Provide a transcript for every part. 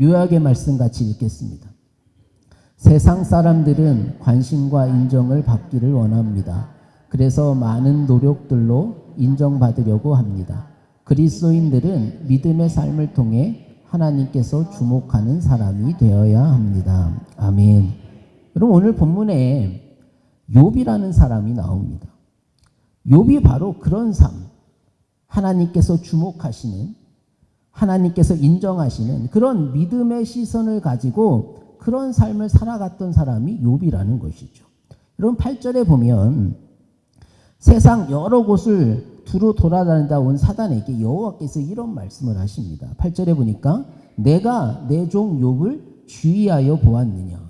요약의 말씀 같이 읽겠습니다. 세상 사람들은 관심과 인정을 받기를 원합니다. 그래서 많은 노력들로 인정받으려고 합니다. 그리스도인들은 믿음의 삶을 통해 하나님께서 주목하는 사람이 되어야 합니다. 아멘. 여러분, 오늘 본문에 욥이라는 사람이 나옵니다. 욥이 바로 그런 삶, 하나님께서 주목하시는, 하나님께서 인정하시는 그런 믿음의 시선을 가지고 그런 삶을 살아갔던 사람이 욥이라는 것이죠. 여러분, 8절에 보면 세상 여러 곳을 두루 돌아다니다 온 사단에게 여호와께서 이런 말씀을 하십니다. 8절에 보니까 내가 내 종 욥을 주의하여 보았느냐.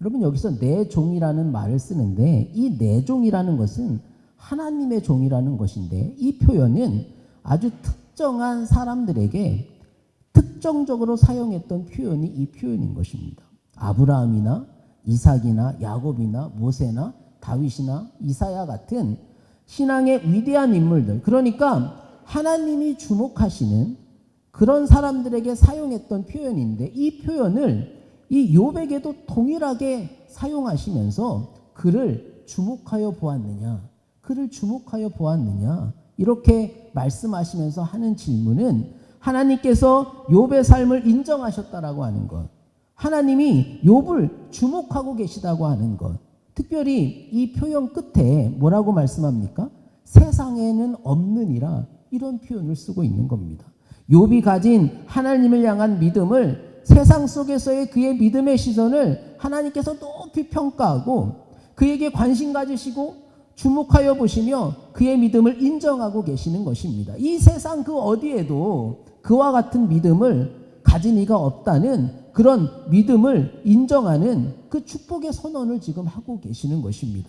여러분, 여기서 내 종이라는 말을 쓰는데 이 내 종이라는 것은 하나님의 종이라는 것인데 이 표현은 아주 특정한 사람들에게 특정적으로 사용했던 표현이 이 표현인 것입니다. 아브라함이나 이삭이나 야곱이나 모세나 다윗이나 이사야 같은 신앙의 위대한 인물들, 그러니까 하나님이 주목하시는 그런 사람들에게 사용했던 표현인데 이 표현을 이 욥에게도 동일하게 사용하시면서 그를 주목하여 보았느냐, 그를 주목하여 보았느냐 이렇게 말씀하시면서 하는 질문은 하나님께서 욥의 삶을 인정하셨다라고 하는 것, 하나님이 욥을 주목하고 계시다고 하는 것, 특별히 이 표현 끝에 뭐라고 말씀합니까? 세상에는 없느니라, 이런 표현을 쓰고 있는 겁니다. 욥이 가진 하나님을 향한 믿음을, 세상 속에서의 그의 믿음의 시선을 하나님께서 높이 평가하고 그에게 관심 가지시고 주목하여 보시며 그의 믿음을 인정하고 계시는 것입니다. 이 세상 그 어디에도 그와 같은 믿음을 가진 이가 없다는 그런 믿음을 인정하는 그 축복의 선언을 지금 하고 계시는 것입니다.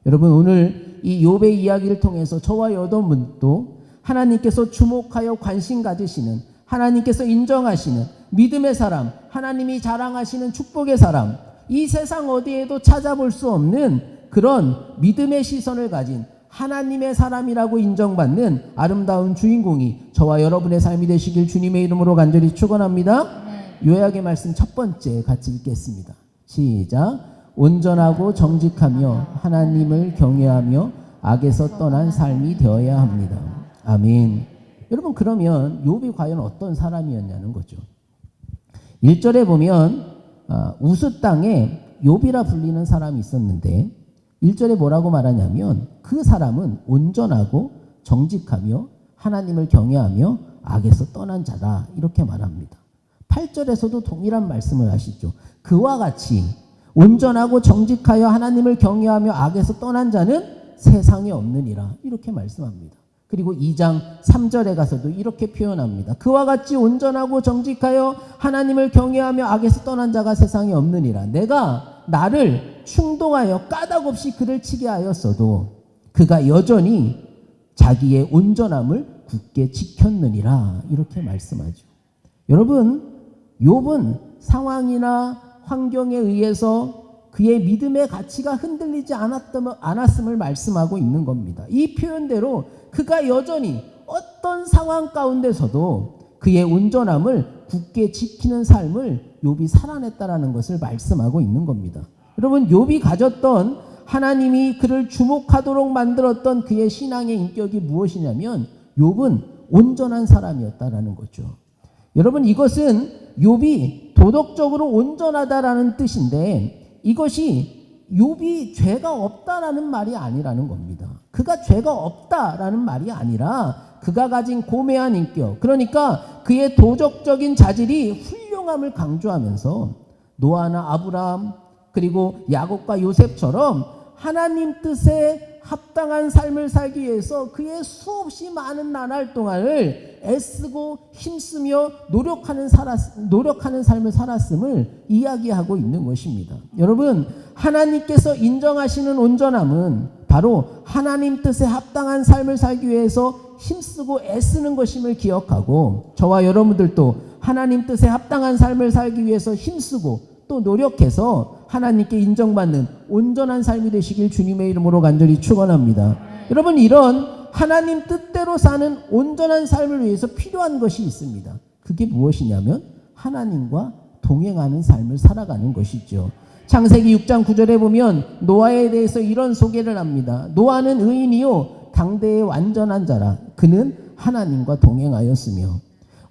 여러분, 오늘 이 욥의 이야기를 통해서 저와 여러분도 하나님께서 주목하여 관심 가지시는, 하나님께서 인정하시는 믿음의 사람, 하나님이 자랑하시는 축복의 사람, 이 세상 어디에도 찾아볼 수 없는 그런 믿음의 시선을 가진 하나님의 사람이라고 인정받는 아름다운 주인공이 저와 여러분의 삶이 되시길 주님의 이름으로 간절히 축원합니다. 요약의 말씀 첫 번째 같이 읽겠습니다. 시작. 온전하고 정직하며 하나님을 경외하며 악에서 떠난 삶이 되어야 합니다. 아멘. 여러분, 그러면 욥이 과연 어떤 사람이었냐는 거죠. 1절에 보면 우스 땅에 욥이라 불리는 사람이 있었는데 1절에 뭐라고 말하냐면 그 사람은 온전하고 정직하며 하나님을 경외하며 악에서 떠난 자다, 이렇게 말합니다. 8절에서도 동일한 말씀을 하시죠. 그와 같이 온전하고 정직하여 하나님을 경외하며 악에서 떠난 자는 세상에 없느니라, 이렇게 말씀합니다. 그리고 2장 3절에 가서도 이렇게 표현합니다. 그와 같이 온전하고 정직하여 하나님을 경외하며 악에서 떠난 자가 세상에 없느니라. 내가 나를 충동하여 까닭없이 그를 치게 하였어도 그가 여전히 자기의 온전함을 굳게 지켰느니라, 이렇게 말씀하죠. 여러분, 욥은 상황이나 환경에 의해서 그의 믿음의 가치가 흔들리지 않았음을 말씀하고 있는 겁니다. 이 표현대로 그가 여전히 어떤 상황 가운데서도 그의 온전함을 굳게 지키는 삶을 욥이 살아냈다라는 것을 말씀하고 있는 겁니다. 여러분, 욥이 가졌던, 하나님이 그를 주목하도록 만들었던 그의 신앙의 인격이 무엇이냐면 욥은 온전한 사람이었다라는 거죠. 여러분, 이것은 욥이 도덕적으로 온전하다라는 뜻인데 이것이 욥이 죄가 없다라는 말이 아니라는 겁니다. 그가 죄가 없다라는 말이 아니라 그가 가진 고매한 인격, 그러니까 그의 도덕적인 자질이 훌륭함을 강조하면서 노아나 아브라함 그리고 야곱과 요셉처럼 하나님 뜻에 합당한 삶을 살기 위해서 그의 수없이 많은 나날 동안을 애쓰고 힘쓰며 노력하는 삶을 살았음을 이야기하고 있는 것입니다. 여러분, 하나님께서 인정하시는 온전함은 바로 하나님 뜻에 합당한 삶을 살기 위해서 힘쓰고 애쓰는 것임을 기억하고 저와 여러분들도 하나님 뜻에 합당한 삶을 살기 위해서 힘쓰고 또 노력해서 하나님께 인정받는 온전한 삶이 되시길 주님의 이름으로 간절히 축원합니다. 여러분, 이런 하나님 뜻대로 사는 온전한 삶을 위해서 필요한 것이 있습니다. 그게 무엇이냐면 하나님과 동행하는 삶을 살아가는 것이죠. 창세기 6장 9절에 보면 노아에 대해서 이런 소개를 합니다. 노아는 의인이요 당대의 완전한 자라. 그는 하나님과 동행하였으며.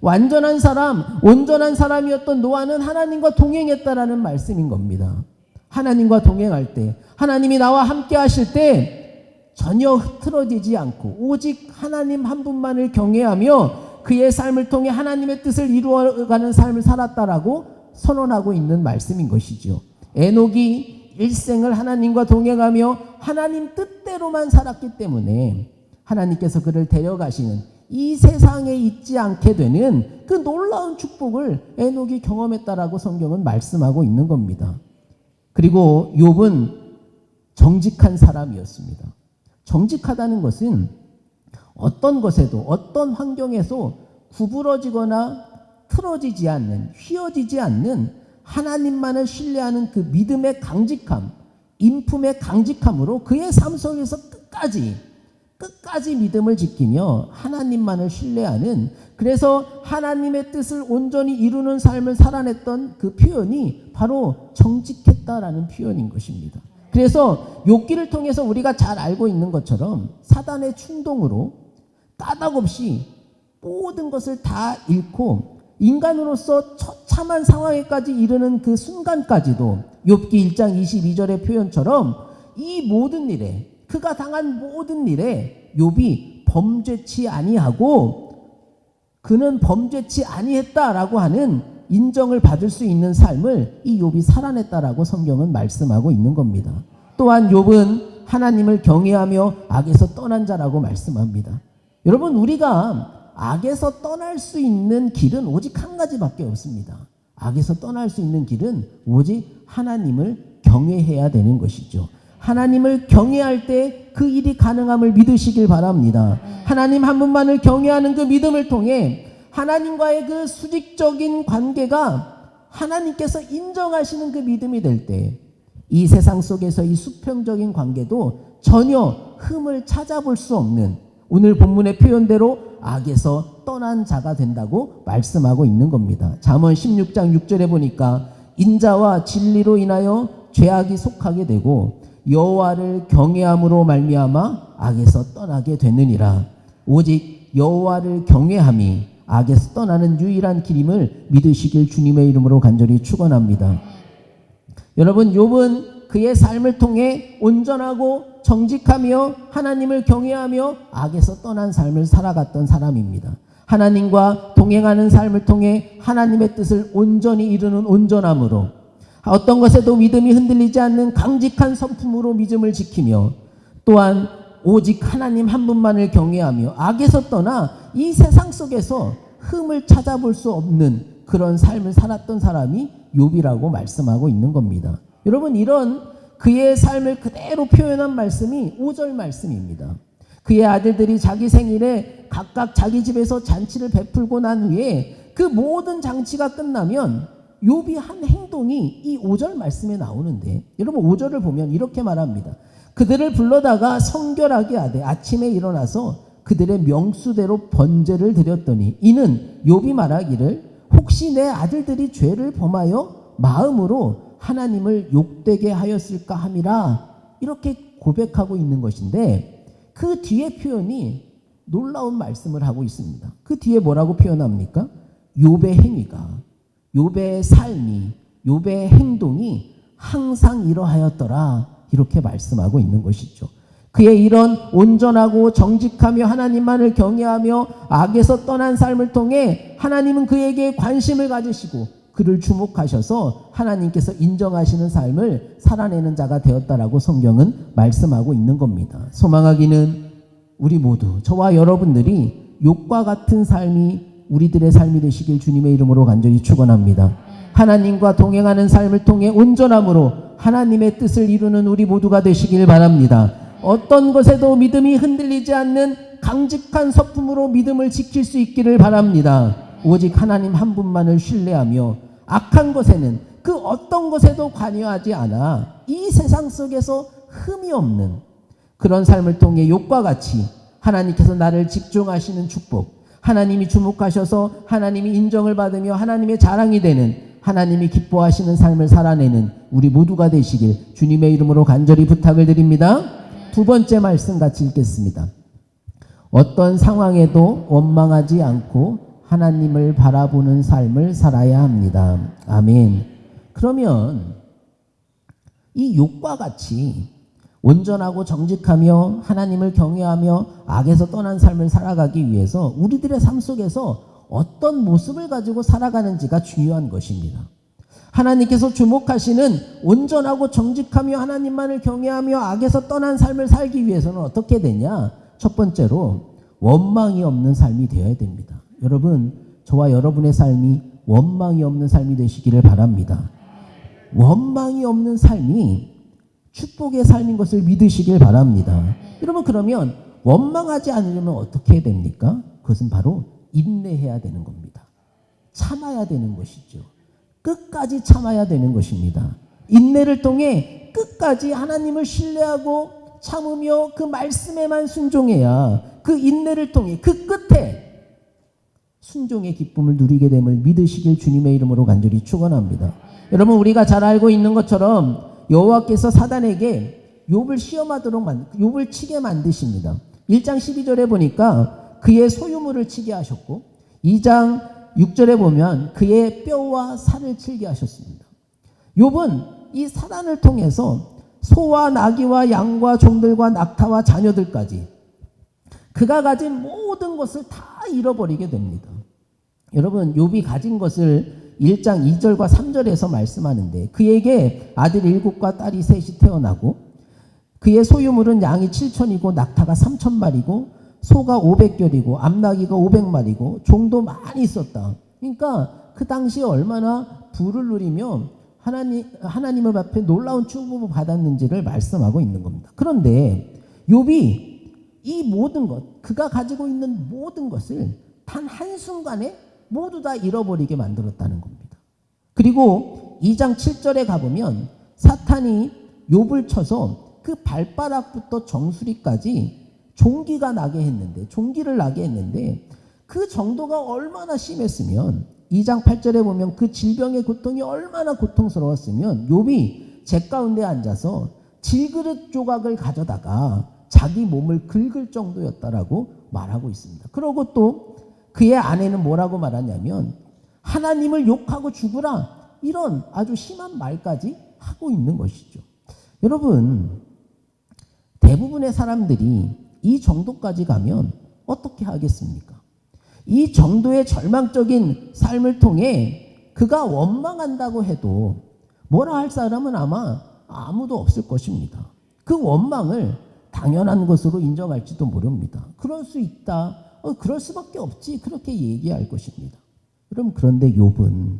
완전한 사람, 온전한 사람이었던 노아는 하나님과 동행했다라는 말씀인 겁니다. 하나님과 동행할 때, 하나님이 나와 함께 하실 때 전혀 흐트러지지 않고 오직 하나님 한 분만을 경외하며 그의 삶을 통해 하나님의 뜻을 이루어가는 삶을 살았다라고 선언하고 있는 말씀인 것이죠. 에녹이 일생을 하나님과 동행하며 하나님 뜻대로만 살았기 때문에 하나님께서 그를 데려가시는 이 세상에 있지 않게 되는 그 놀라운 축복을 에녹이 경험했다라고 성경은 말씀하고 있는 겁니다. 그리고 욥은 정직한 사람이었습니다. 정직하다는 것은 어떤 것에도 어떤 환경에서 구부러지거나 틀어지지 않는, 휘어지지 않는 하나님만을 신뢰하는 그 믿음의 강직함, 인품의 강직함으로 그의 삶 속에서 끝까지 믿음을 지키며 하나님만을 신뢰하는, 그래서 하나님의 뜻을 온전히 이루는 삶을 살아냈던 그 표현이 바로 정직했다라는 표현인 것입니다. 그래서 욥기를 통해서 우리가 잘 알고 있는 것처럼 사단의 충동으로 까닭없이 모든 것을 다 잃고 인간으로서 처참한 상황에까지 이르는 그 순간까지도 욥기 1장 22절의 표현처럼 이 모든 일에, 그가 당한 모든 일에 욥이 범죄치 아니하고 그는 범죄치 아니했다라고 하는 인정을 받을 수 있는 삶을 이 욥이 살아냈다라고 성경은 말씀하고 있는 겁니다. 또한 욥은 하나님을 경외하며 악에서 떠난 자라고 말씀합니다. 여러분, 우리가 악에서 떠날 수 있는 길은 오직 한 가지밖에 없습니다. 악에서 떠날 수 있는 길은 오직 하나님을 경외해야 되는 것이죠. 하나님을 경외할 때 그 일이 가능함을 믿으시길 바랍니다. 하나님 한 분만을 경외하는 그 믿음을 통해 하나님과의 그 수직적인 관계가 하나님께서 인정하시는 그 믿음이 될 때 이 세상 속에서 이 수평적인 관계도 전혀 흠을 찾아볼 수 없는, 오늘 본문의 표현대로 악에서 떠난 자가 된다고 말씀하고 있는 겁니다. 잠언 16장 6절에 보니까 인자와 진리로 인하여 죄악이 속하게 되고 여호와를 경외함으로 말미암아 악에서 떠나게 되느니라. 오직 여호와를 경외함이 악에서 떠나는 유일한 길임을 믿으시길 주님의 이름으로 간절히 축원합니다. 여러분, 욥은 그의 삶을 통해 온전하고 정직하며 하나님을 경외하며 악에서 떠난 삶을 살아갔던 사람입니다. 하나님과 동행하는 삶을 통해 하나님의 뜻을 온전히 이루는 온전함으로, 어떤 것에도 믿음이 흔들리지 않는 강직한 성품으로 믿음을 지키며, 또한 오직 하나님 한 분만을 경외하며 악에서 떠나 이 세상 속에서 흠을 찾아볼 수 없는 그런 삶을 살았던 사람이 욥이라고 말씀하고 있는 겁니다. 여러분, 이런 그의 삶을 그대로 표현한 말씀이 5절 말씀입니다. 그의 아들들이 자기 생일에 각각 자기 집에서 잔치를 베풀고 난 후에 그 모든 잔치가 끝나면 욥이 한 행동이 이 5절 말씀에 나오는데, 여러분 5절을 보면 이렇게 말합니다. 그들을 불러다가 성결하게 하되 아침에 일어나서 그들의 명수대로 번제를 드렸더니 이는 욥이 말하기를 혹시 내 아들들이 죄를 범하여 마음으로 하나님을 욕되게 하였을까 함이라, 이렇게 고백하고 있는 것인데, 그 뒤에 표현이 놀라운 말씀을 하고 있습니다. 그 뒤에 뭐라고 표현합니까? 욥의 행위가, 욥의 삶이, 욥의 행동이 항상 이러하였더라, 이렇게 말씀하고 있는 것이죠. 그의 이런 온전하고 정직하며 하나님만을 경외하며 악에서 떠난 삶을 통해 하나님은 그에게 관심을 가지시고 그를 주목하셔서 하나님께서 인정하시는 삶을 살아내는 자가 되었다라고 성경은 말씀하고 있는 겁니다. 소망하기는 우리 모두, 저와 여러분들이 욥과 같은 삶이 우리들의 삶이 되시길 주님의 이름으로 간절히 축원합니다. 하나님과 동행하는 삶을 통해 온전함으로 하나님의 뜻을 이루는 우리 모두가 되시길 바랍니다. 어떤 것에도 믿음이 흔들리지 않는 강직한 서품으로 믿음을 지킬 수 있기를 바랍니다. 오직 하나님 한 분만을 신뢰하며 악한 것에는 그 어떤 것에도 관여하지 않아 이 세상 속에서 흠이 없는 그런 삶을 통해 욥과 같이 하나님께서 나를 집중하시는 축복, 하나님이 주목하셔서 하나님이 인정을 받으며 하나님의 자랑이 되는, 하나님이 기뻐하시는 삶을 살아내는 우리 모두가 되시길 주님의 이름으로 간절히 부탁을 드립니다. 두 번째 말씀 같이 읽겠습니다. 어떤 상황에도 원망하지 않고 하나님을 바라보는 삶을 살아야 합니다. 아멘. 그러면 이 욥과 같이 온전하고 정직하며 하나님을 경외하며 악에서 떠난 삶을 살아가기 위해서 우리들의 삶 속에서 어떤 모습을 가지고 살아가는지가 중요한 것입니다. 하나님께서 주목하시는 온전하고 정직하며 하나님만을 경외하며 악에서 떠난 삶을 살기 위해서는 어떻게 되냐? 첫 번째로 원망이 없는 삶이 되어야 됩니다. 여러분, 저와 여러분의 삶이 원망이 없는 삶이 되시기를 바랍니다. 원망이 없는 삶이 축복의 삶인 것을 믿으시길 바랍니다. 여러분, 그러면 원망하지 않으려면 어떻게 해야 됩니까? 그것은 바로 인내해야 되는 겁니다. 참아야 되는 것이죠. 끝까지 참아야 되는 것입니다. 인내를 통해 끝까지 하나님을 신뢰하고 참으며 그 말씀에만 순종해야 그 인내를 통해 그 끝에 순종의 기쁨을 누리게 됨을 믿으시길 주님의 이름으로 간절히 축원합니다. 여러분, 우리가 잘 알고 있는 것처럼 여호와께서 사단에게 욥을 시험하도록 욥을 치게 만드십니다. 1장 12절에 보니까 그의 소유물을 치게 하셨고 2장 6절에 보면 그의 뼈와 살을 치게 하셨습니다. 욥은 이 사단을 통해서 소와 나귀와 양과 종들과 낙타와 자녀들까지 그가 가진 모든 것을 다 잃어버리게 됩니다. 여러분, 욥이 가진 것을 1장 2절과 3절에서 말씀하는데 그에게 아들 7과 딸이 셋이 태어나고 그의 소유물은 양이 7천이고 낙타가 3,000마리고 소가 500결이고 암나귀가 500마리고 종도 많이 있었다. 그러니까 그 당시에 얼마나 부를 누리며 하나님의 앞에 놀라운 축복을 받았는지를 말씀하고 있는 겁니다. 그런데 욥이 이 모든 것, 그가 가지고 있는 모든 것을 단 한순간에 모두 다 잃어버리게 만들었다는 겁니다. 그리고 2장 7절에 가보면 사탄이 욥을 쳐서 그 발바닥부터 정수리까지 종기를 나게 했는데 그 정도가 얼마나 심했으면 2장 8절에 보면 그 질병의 고통이 얼마나 고통스러웠으면 욥이 제 가운데 앉아서 질그릇 조각을 가져다가 자기 몸을 긁을 정도였다라고 말하고 있습니다. 그러고 또 그의 아내는 뭐라고 말하냐면 하나님을 욕하고 죽으라, 이런 아주 심한 말까지 하고 있는 것이죠. 여러분, 대부분의 사람들이 이 정도까지 가면 어떻게 하겠습니까? 이 정도의 절망적인 삶을 통해 그가 원망한다고 해도 뭐라 할 사람은 아마 아무도 없을 것입니다. 그 원망을 당연한 것으로 인정할지도 모릅니다. 그럴 수 있다, 그럴 수밖에 없지, 그렇게 얘기할 것입니다. 그런데 욥은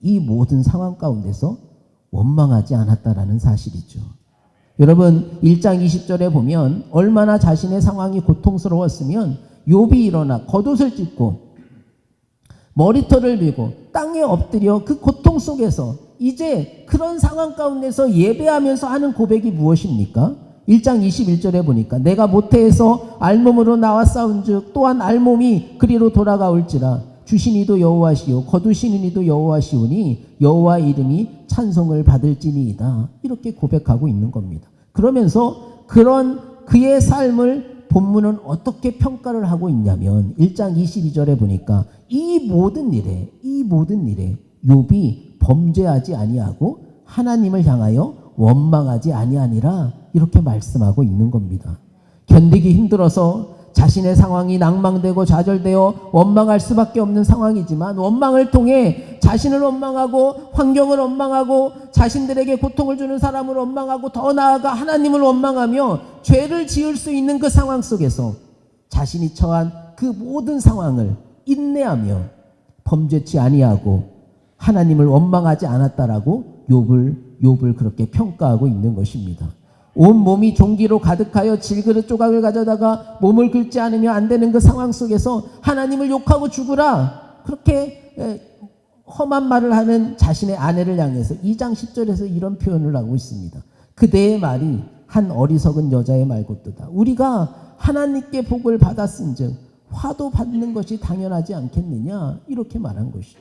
이 모든 상황 가운데서 원망하지 않았다라는 사실이죠. 여러분, 1장 20절에 보면 얼마나 자신의 상황이 고통스러웠으면 욥이 일어나 겉옷을 찢고 머리털을 밀고 땅에 엎드려 그 고통 속에서 이제 그런 상황 가운데서 예배하면서 하는 고백이 무엇입니까? 1장 21절에 보니까 내가 모태에서 알몸으로 나와 싸운즉 또한 알몸이 그리로 돌아가올지라 주신 이도 여호와시오 거두시는 이도 여호와시오니 여호와 이름이 찬송을 받을지니이다. 이렇게 고백하고 있는 겁니다. 그러면서 그런 그의 삶을 본문은 어떻게 평가를 하고 있냐면 1장 22절에 보니까 이 모든 일에 욥이 범죄하지 아니하고 하나님을 향하여 원망하지 아니하니라, 이렇게 말씀하고 있는 겁니다. 견디기 힘들어서 자신의 상황이 낭망되고 좌절되어 원망할 수밖에 없는 상황이지만 원망을 통해 자신을 원망하고 환경을 원망하고 자신들에게 고통을 주는 사람을 원망하고 더 나아가 하나님을 원망하며 죄를 지을 수 있는 그 상황 속에서 자신이 처한 그 모든 상황을 인내하며 범죄치 아니하고 하나님을 원망하지 않았다라고 욥을 그렇게 평가하고 있는 것입니다. 온 몸이 종기로 가득하여 질그릇 조각을 가져다가 몸을 긁지 않으면 안 되는 그 상황 속에서 하나님을 욕하고 죽으라, 그렇게 험한 말을 하는 자신의 아내를 향해서 2장 10절에서 이런 표현을 하고 있습니다. 그대의 말이 한 어리석은 여자의 말 같도다. 우리가 하나님께 복을 받았은즉 화도 받는 것이 당연하지 않겠느냐 이렇게 말한 것이죠.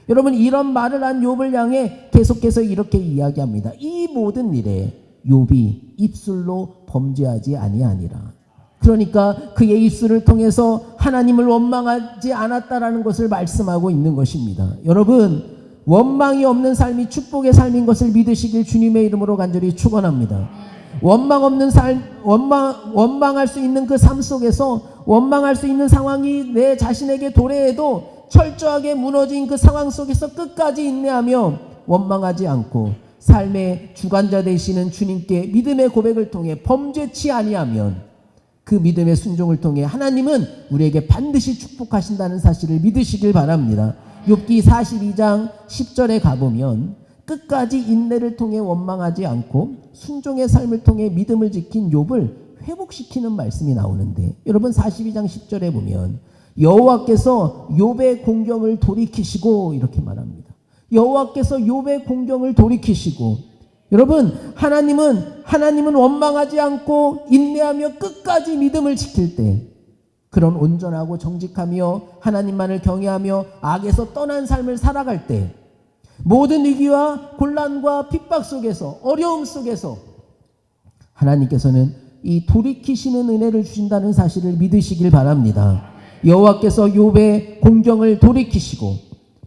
여러분 이런 말을 한 욥을 향해 계속해서 이렇게 이야기합니다. 이 모든 일에 욥이 입술로 범죄하지 아니하니라. 그러니까 그의 입술을 통해서 하나님을 원망하지 않았다라는 것을 말씀하고 있는 것입니다. 여러분 원망이 없는 삶이 축복의 삶인 것을 믿으시길 주님의 이름으로 간절히 축원합니다. 원망 없는 삶, 원망할 수 있는 그 삶 속에서 원망할 수 있는 상황이 내 자신에게 도래해도 철저하게 무너진 그 상황 속에서 끝까지 인내하며 원망하지 않고 삶의 주관자 되시는 주님께 믿음의 고백을 통해 범죄치 아니하면 그 믿음의 순종을 통해 하나님은 우리에게 반드시 축복하신다는 사실을 믿으시길 바랍니다. 욥기 42장 10절에 가보면 끝까지 인내를 통해 원망하지 않고 순종의 삶을 통해 믿음을 지킨 욥을 회복시키는 말씀이 나오는데 여러분 42장 10절에 보면 여호와께서 욥의 공경을 돌이키시고 이렇게 말합니다. 여호와께서 욥의 공경을 돌이키시고 여러분 하나님은 원망하지 않고 인내하며 끝까지 믿음을 지킬 때 그런 온전하고 정직하며 하나님만을 경외하며 악에서 떠난 삶을 살아갈 때 모든 위기와 곤란과 핍박 속에서 어려움 속에서 하나님께서는 이 돌이키시는 은혜를 주신다는 사실을 믿으시길 바랍니다. 여호와께서 욥의 공경을 돌이키시고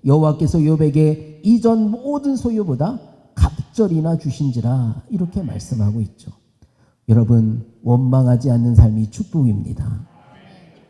여호와께서 욥에게 이전 모든 소유보다 갑절이나 주신지라 이렇게 말씀하고 있죠. 여러분 원망하지 않는 삶이 축복입니다.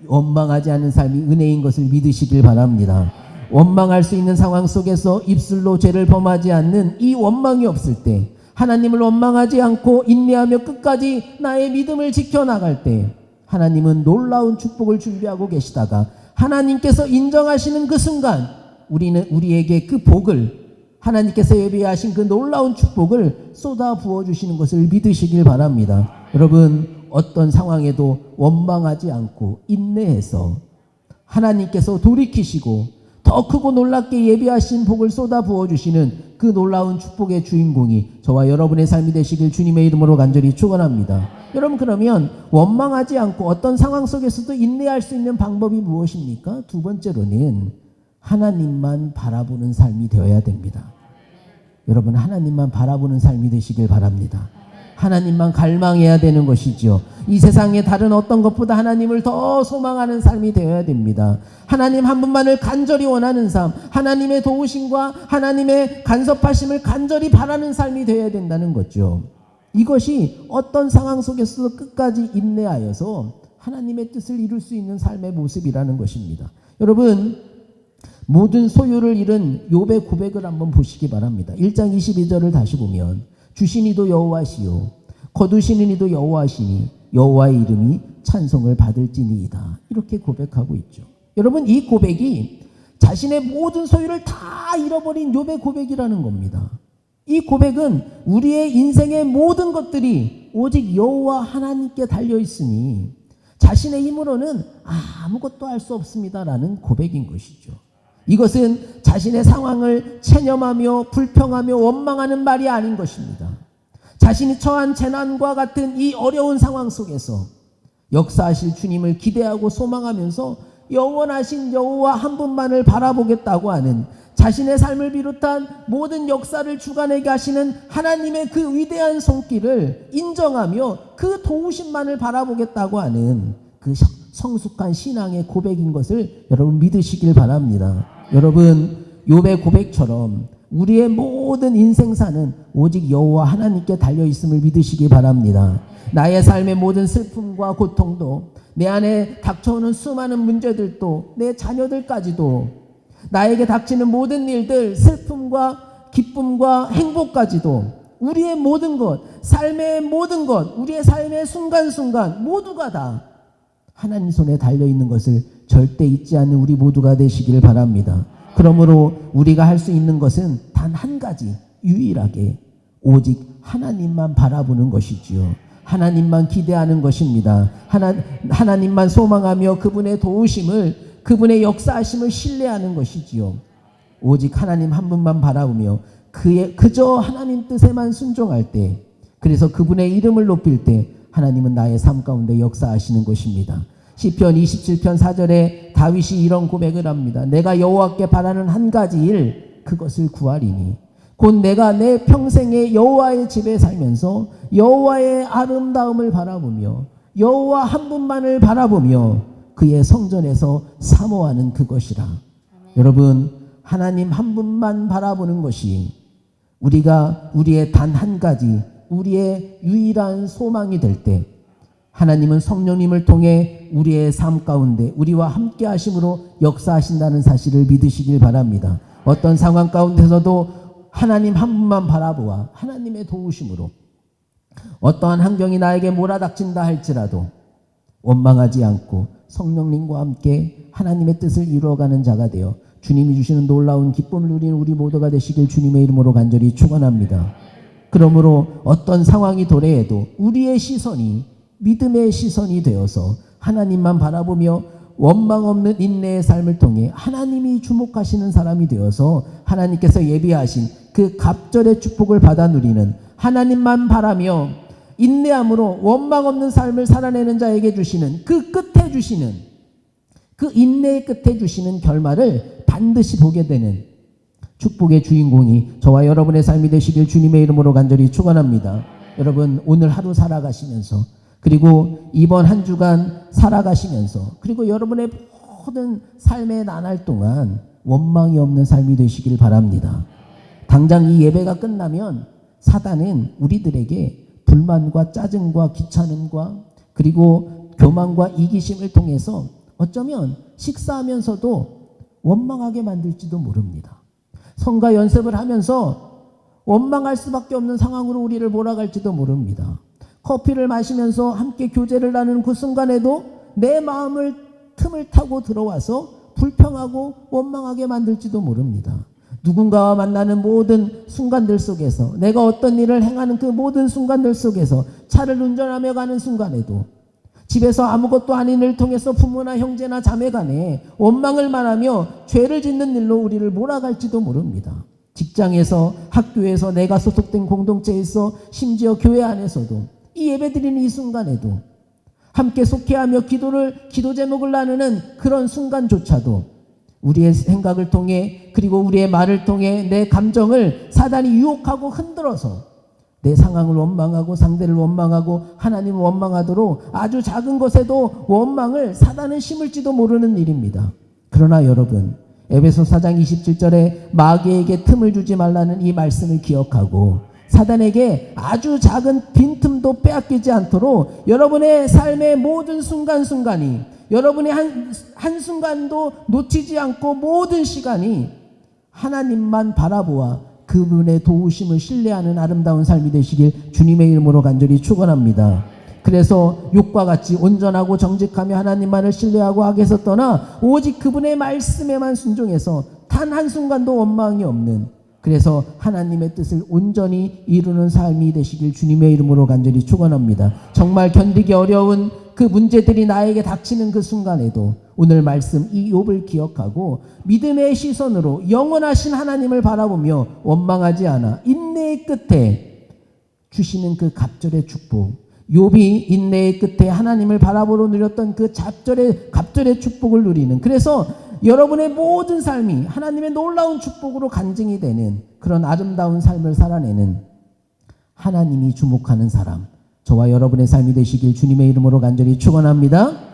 원망하지 않는 삶이 은혜인 것을 믿으시길 바랍니다. 원망할 수 있는 상황 속에서 입술로 죄를 범하지 않는 이 원망이 없을 때 하나님을 원망하지 않고 인내하며 끝까지 나의 믿음을 지켜나갈 때 하나님은 놀라운 축복을 준비하고 계시다가 하나님께서 인정하시는 그 순간 우리에게 그 복을 하나님께서 예비하신 그 놀라운 축복을 쏟아 부어주시는 것을 믿으시길 바랍니다. 여러분 어떤 상황에도 원망하지 않고 인내해서 하나님께서 돌이키시고 더 크고 놀랍게 예비하신 복을 쏟아 부어주시는 그 놀라운 축복의 주인공이 저와 여러분의 삶이 되시길 주님의 이름으로 간절히 축원합니다. 여러분 그러면 원망하지 않고 어떤 상황 속에서도 인내할 수 있는 방법이 무엇입니까? 두 번째로는 하나님만 바라보는 삶이 되어야 됩니다. 여러분 하나님만 바라보는 삶이 되시길 바랍니다. 하나님만 갈망해야 되는 것이죠. 이 세상에 다른 어떤 것보다 하나님을 더 소망하는 삶이 되어야 됩니다. 하나님 한 분만을 간절히 원하는 삶, 하나님의 도우심과 하나님의 간섭하심을 간절히 바라는 삶이 되어야 된다는 거죠. 이것이 어떤 상황 속에서도 끝까지 인내하여서 하나님의 뜻을 이룰 수 있는 삶의 모습이라는 것입니다. 여러분 모든 소유를 잃은 욥의 고백을 한번 보시기 바랍니다. 1장 22절을 다시 보면 주신 이도 여호와시요 거두시는 이도 여호와시니 여호와의 이름이 찬송을 받을지니이다. 이렇게 고백하고 있죠. 여러분 이 고백이 자신의 모든 소유를 다 잃어버린 욥의 고백이라는 겁니다. 이 고백은 우리의 인생의 모든 것들이 오직 여호와 하나님께 달려있으니 자신의 힘으로는 아무것도 할 수 없습니다라는 고백인 것이죠. 이것은 자신의 상황을 체념하며 불평하며 원망하는 말이 아닌 것입니다. 자신이 처한 재난과 같은 이 어려운 상황 속에서 역사하실 주님을 기대하고 소망하면서 영원하신 여호와 한 분만을 바라보겠다고 하는 자신의 삶을 비롯한 모든 역사를 주관하게 하시는 하나님의 그 위대한 손길을 인정하며 그 도우심만을 바라보겠다고 하는 그 성숙한 신앙의 고백인 것을 여러분 믿으시길 바랍니다. 여러분 욥의 고백처럼 우리의 모든 인생사는 오직 여호와 하나님께 달려있음을 믿으시기 바랍니다. 나의 삶의 모든 슬픔과 고통도 내 안에 닥쳐오는 수많은 문제들도 내 자녀들까지도 나에게 닥치는 모든 일들 슬픔과 기쁨과 행복까지도 우리의 모든 것 삶의 모든 것 우리의 삶의 순간순간 모두가 다 하나님 손에 달려있는 것을 절대 잊지 않는 우리 모두가 되시기를 바랍니다. 그러므로 우리가 할 수 있는 것은 단 한 가지 유일하게 오직 하나님만 바라보는 것이지요. 하나님만 기대하는 것입니다. 하나님만 소망하며 그분의 도우심을 그분의 역사하심을 신뢰하는 것이지요. 오직 하나님 한 분만 바라보며 그저 하나님 뜻에만 순종할 때 그래서 그분의 이름을 높일 때 하나님은 나의 삶 가운데 역사하시는 것입니다. 시편 27편 4절에 다윗이 이런 고백을 합니다. 내가 여호와께 바라는 한 가지 일, 그것을 구하리니 곧 내가 내 평생에 여호와의 집에 살면서 여호와의 아름다움을 바라보며 여호와 한 분만을 바라보며 그의 성전에서 사모하는 그것이라. 여러분, 하나님 한 분만 바라보는 것이 우리가 우리의 단 한 가지, 우리의 유일한 소망이 될 때 하나님은 성령님을 통해 우리의 삶 가운데 우리와 함께 하심으로 역사하신다는 사실을 믿으시길 바랍니다. 어떤 상황 가운데서도 하나님 한 분만 바라보아 하나님의 도우심으로 어떠한 환경이 나에게 몰아닥친다 할지라도 원망하지 않고 성령님과 함께 하나님의 뜻을 이루어가는 자가 되어 주님이 주시는 놀라운 기쁨을 누리는 우리 모두가 되시길 주님의 이름으로 간절히 축원합니다. 그러므로 어떤 상황이 도래해도 우리의 시선이 믿음의 시선이 되어서 하나님만 바라보며 원망 없는 인내의 삶을 통해 하나님이 주목하시는 사람이 되어서 하나님께서 예비하신 그 갑절의 축복을 받아 누리는, 하나님만 바라며 인내함으로 원망 없는 삶을 살아내는 자에게 주시는 그 끝에 주시는, 그 인내의 끝에 주시는 결말을 반드시 보게 되는 축복의 주인공이 저와 여러분의 삶이 되시길 주님의 이름으로 간절히 축원합니다. 여러분, 오늘 하루 살아가시면서, 그리고 이번 한 주간 살아가시면서, 그리고 여러분의 모든 삶의 나날 동안 원망이 없는 삶이 되시길 바랍니다. 당장 이 예배가 끝나면 사단은 우리들에게 불만과 짜증과 귀찮음과 그리고 교만과 이기심을 통해서 어쩌면 식사하면서도 원망하게 만들지도 모릅니다. 성가 연습을 하면서 원망할 수밖에 없는 상황으로 우리를 몰아갈지도 모릅니다. 커피를 마시면서 함께 교제를 나누는 그 순간에도 내 마음을 틈을 타고 들어와서 불평하고 원망하게 만들지도 모릅니다. 누군가와 만나는 모든 순간들 속에서, 내가 어떤 일을 행하는 그 모든 순간들 속에서, 차를 운전하며 가는 순간에도, 집에서 아무것도 아닌 일을 통해서 부모나 형제나 자매 간에 원망을 말하며 죄를 짓는 일로 우리를 몰아갈지도 모릅니다. 직장에서, 학교에서, 내가 소속된 공동체에서, 심지어 교회 안에서도, 이 예배드리는 이 순간에도 함께 속회하며 기도 제목을 나누는 그런 순간조차도 우리의 생각을 통해, 그리고 우리의 말을 통해 내 감정을 사단이 유혹하고 흔들어서 내 상황을 원망하고 상대를 원망하고 하나님을 원망하도록 아주 작은 것에도 원망을 사단은 심을지도 모르는 일입니다. 그러나 여러분, 에베소 4장 27절에 마귀에게 틈을 주지 말라는 이 말씀을 기억하고 사단에게 아주 작은 빈틈도 빼앗기지 않도록 여러분의 삶의 모든 순간순간이, 여러분의 한순간도 놓치지 않고 모든 시간이 하나님만 바라보아 그분의 도우심을 신뢰하는 아름다운 삶이 되시길 주님의 이름으로 간절히 축원합니다. 그래서 욕과 같이 온전하고 정직하며 하나님만을 신뢰하고 악에서 떠나 오직 그분의 말씀에만 순종해서 단 한순간도 원망이 없는, 그래서 하나님의 뜻을 온전히 이루는 삶이 되시길 주님의 이름으로 간절히 축원합니다. 정말 견디기 어려운 그 문제들이 나에게 닥치는 그 순간에도 오늘 말씀 이 욥을 기억하고 믿음의 시선으로 영원하신 하나님을 바라보며 원망하지 않아 인내의 끝에 주시는 그 갑절의 축복, 욥이 인내의 끝에 하나님을 바라보러 누렸던 그 갑절의 축복을 누리는, 그래서 여러분의 모든 삶이 하나님의 놀라운 축복으로 간증이 되는 그런 아름다운 삶을 살아내는 하나님이 주목하는 사람, 저와 여러분의 삶이 되시길 주님의 이름으로 간절히 축원합니다.